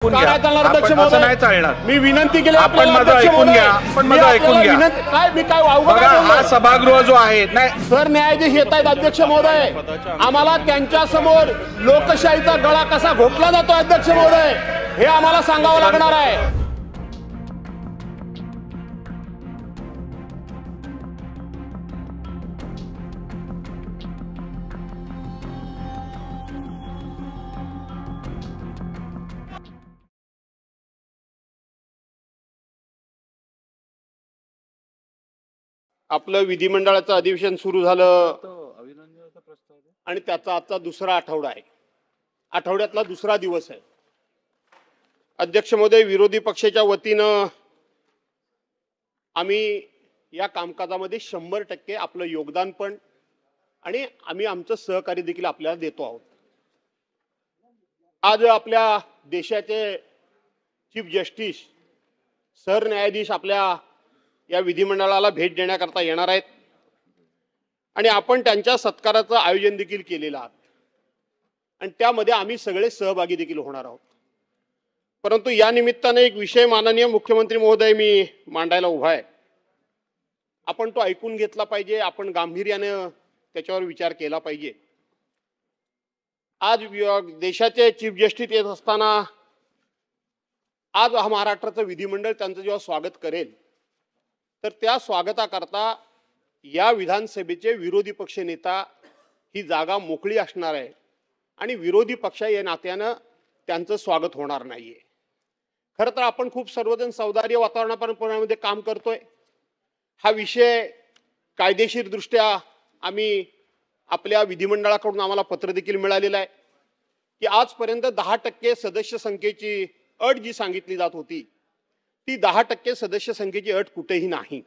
अध्यक्ष महोदय नाही चालणार। मी विनंती केली आपण माझं ऐकून घ्या, आपण माझं ऐकून घ्या। काय मी काय बघा, हा सभागृह जो आहे नाही सरन्यायाधीश येत आहेत अध्यक्ष महोदय, आम्हाला त्यांच्या समोर लोकशाहीचा गळा कसा घोटला जातो अध्यक्ष महोदय हे आम्हाला सांगावं लागणार आहे। आपलं विधिमंडळाचं अधिवेशन सुरू झालं आणि त्याचा आजचा दुसरा आठवडा आहे, आठवड्यातला दुसरा दिवस आहे। अध्यक्ष महोदय, विरोधी पक्षाच्या वतीनं आम्ही या कामकाजामध्ये 100% आपलं योगदान पण आणि आम्ही आमचं सहकार्य देखील आपल्याला देतो आहोत। आज आपल्या देशाचे चीफ जस्टिस सरन्यायाधीश आपल्या या विधिमंडळाला भेट देण्याकरता येणार आहेत आणि आपण त्यांच्या सत्काराचं आयोजन देखील केलेलं आहे आणि त्यामध्ये आम्ही सगळे सहभागी देखील होणार आहोत। परंतु या निमित्ताने एक विषय माननीय मुख्यमंत्री महोदय मी मांडायला उभा आहे, आपण तो ऐकून घेतला पाहिजे, आपण गांभीर्याने त्याच्यावर विचार केला पाहिजे। आज देशाचे चीफ जस्टिस येत असताना आज महाराष्ट्राचं विधिमंडळ त्यांचं जेव्हा स्वागत करेल तर त्या स्वागताकरता या विधानसभेचे विरोधी पक्ष नेता ही जागा मोकळी असणार आहे आणि विरोधी पक्ष या नात्यानं त्यांचं स्वागत होणार नाहीये। खरं तर आपण खूप सर्वजण सौदार्य वातावरणामध्ये काम करतोय। हा विषय कायदेशीर दृष्ट्या आम्ही आपल्या विधिमंडळाकडून आम्हाला पत्र देखील मिळालेलं आहे की आजपर्यंत 10% सदस्य संख्येची अट जी सांगितली जात होती ती 10% सदस्य संख्येची अट कुठेही नाही।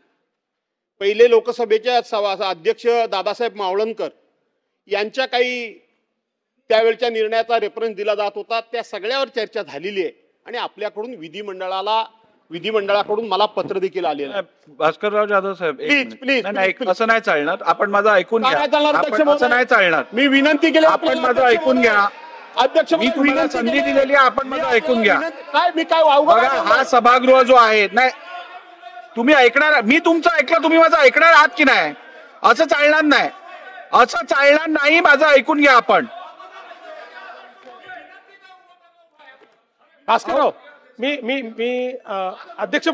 पहिले लोकसभेचे अध्यक्ष दादासाहेब मावळणकर यांच्या काही त्यावेळच्या निर्णयाचा रेफरन्स दिला जात होता, त्या सगळ्यावर चर्चा झालेली आहे आणि आपल्याकडून विधिमंडळाकडून मला पत्र देखील आलेलं आहे। भास्करराव जाधव साहेब, प्लीज असं नाही चालणार, आपण माझं ऐकून घ्या। असं नाही चालणार, मी विनंती केली, आपण माझं ऐकून घ्या। अध्यक्ष मी तुम्हाला संधी दिलेली आहे, आपण माझं ऐकून घ्या। काय मी काय बघा, हा सभागृह जो आहे नाही तुम्ही ऐकणार, मी तुमचं ऐकलं, तुम्ही माझं ऐकणार आहात की नाही? असं चालणार नाही, असं चालणार नाही, माझं ऐकून घ्या आपण। भास्करराव, मी अध्यक्ष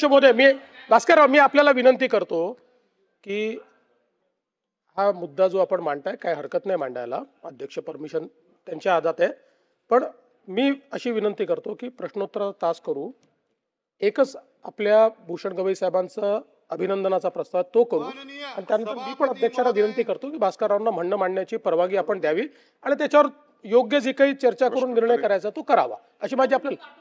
महोदय, भास्करराव मी आपल्याला विनंती करतो की हा मुद्दा जो आपण मांडताय काय हरकत नाही मांडायला, अध्यक्ष परमिशन त्यांच्या हातात आहे, पण मी अशी विनंती करतो की प्रश्नोत्तराचा तास करू, एकच आपल्या भूषण गवई साहेबांचा अभिनंदनाचा प्रस्ताव तो करू आणि त्यानंतर मी पण अध्यक्षाला विनंती करतो की भास्कररावांना म्हणणं मांडण्याची परवानगी आपण द्यावी आणि त्याच्यावर योग्य जे काही चर्चा करून निर्णय करायचा तो करावा, अशी माझी आपल्याला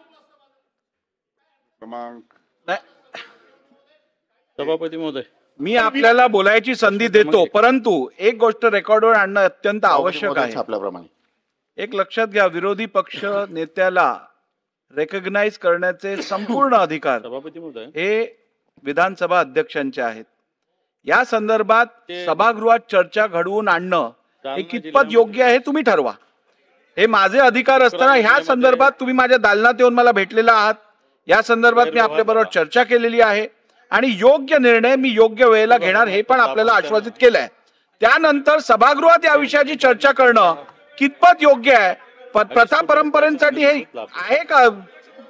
सभापती महोदय, मी आपल्याला बोलायची संधी देतो, परंतु एक गोष्ट रेकॉर्डवर आणणं अत्यंत आवश्यक आहे। आपल्याप्रमाणे एक लक्षात घ्या, विरोधी पक्ष नेत्याला रेकग्नाइज करण्याचे संपूर्ण अधिकार सभापती महोदय हे विधानसभा अध्यक्षांचे आहेत। या संदर्भात सभागृहात चर्चा घडवून आणणं हे कितपत योग्य आहे तुम्ही ठरवा। हे माझे अधिकार असताना ह्या संदर्भात तुम्ही माझ्या दालनात येऊन मला भेटलेला आहात, या संदर्भात मी आपल्याबरोबर चर्चा केलेली आहे आणि योग्य निर्णय मी योग्य वेळेला घेणार हे पण आपल्याला आश्वासित केलंय। त्यानंतर सभागृहात या विषयाची चर्चा करणं कितपत योग्य आहे, प्रथा परंपरेसाठी हे आहे का,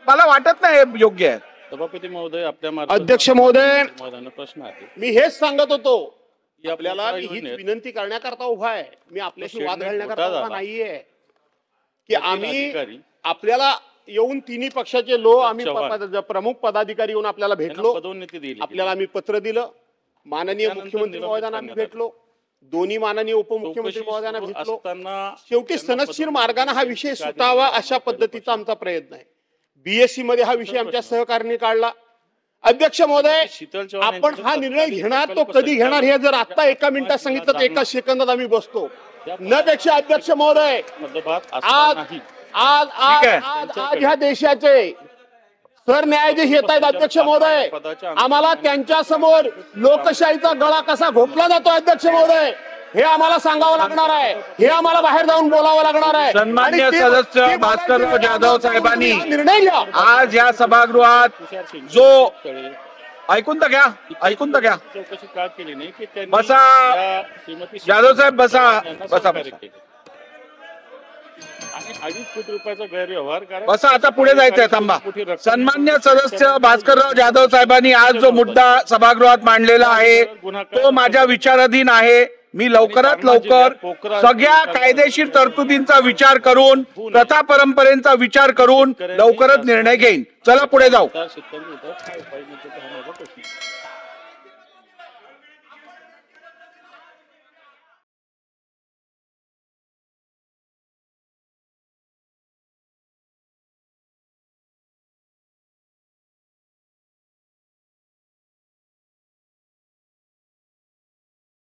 मला वाटत नाही हे योग्य आहे। सभापती महोदय, आपल्या अध्यक्ष महोदय, प्रश्न आहे, मी हेच सांगत होतो की आपल्याला मी हीच विनंती करण्याकरता उभा आहे, मी आपल्याशी वाद घालण्याकरता उभा नाहीये की आम्ही आपल्याला येऊन तिन्ही पक्षाचे आम्ही प्रमुख पदाधिकारी येऊन आपल्याला भेटलो, आपल्याला आम्ही पत्र दिलं, माननीय मुख्यमंत्री महोदयांना आम्ही भेटलो, दोन्ही माननीय उपमुख्यमंत्री महोदयांना भेटलो, शेवटी सनदशीर मार्गाने हा विषय सुटावा अशा पद्धतीचा आमचा प्रयत्न आहे। बीएससी मध्ये हा विषय आमच्या सहकार्याने काढला। अध्यक्ष महोदय, आपण हा निर्णय घेणार तो कधी घेणार हे जर आता एका मिनिटात सांगितलं तर एका सेकंदात आम्ही बसतो न पेक्षा। अध्यक्ष महोदय, आज ह्या देशाचे सरन्यायाधीश येत आहेत अध्यक्ष महोदय, आम्हाला त्यांच्या समोर लोकशाहीचा गळा कसा घोटला जातो अध्यक्ष महोदय हे आम्हाला सांगावं लागणार आहे, हे आम्हाला बाहेर जाऊन बोलावं लागणार आहे. सन्मान्य आणि ते- सदस्य ते भास्करराव बोलायचे जाधव साहेबांनी निर्णय घ्या. आज या सभागृहात जो ऐकून तर घ्या, ऐकून तर घ्या. चौकशी का केली नाही की त्यांनी बसा. या श्रीमती जाधव साहेब बसा. यांना बसा, सहकार्य बसा. केलं. आणि 2.5 कोटी रुपयाचा गैरव्यवहार कारण बसा, आता पुढे जायचंय, थांबा. सन्मान्य सदस्य भास्करराव जाधव साहेबांनी आज जो मुद्दा सभागृहात मांडलेला आहे तो माझ्या विचाराधीन आहे. मी लवकरात लवकर सगळ्या कायदेशीर तरतुदींचा विचार करून, प्रथा परंपरेचा विचार करून लवकरच निर्णय घेईन. चला पुढे जाऊ. शेतकरी काय उपाययोजना हा माझा प्रश्न आहे.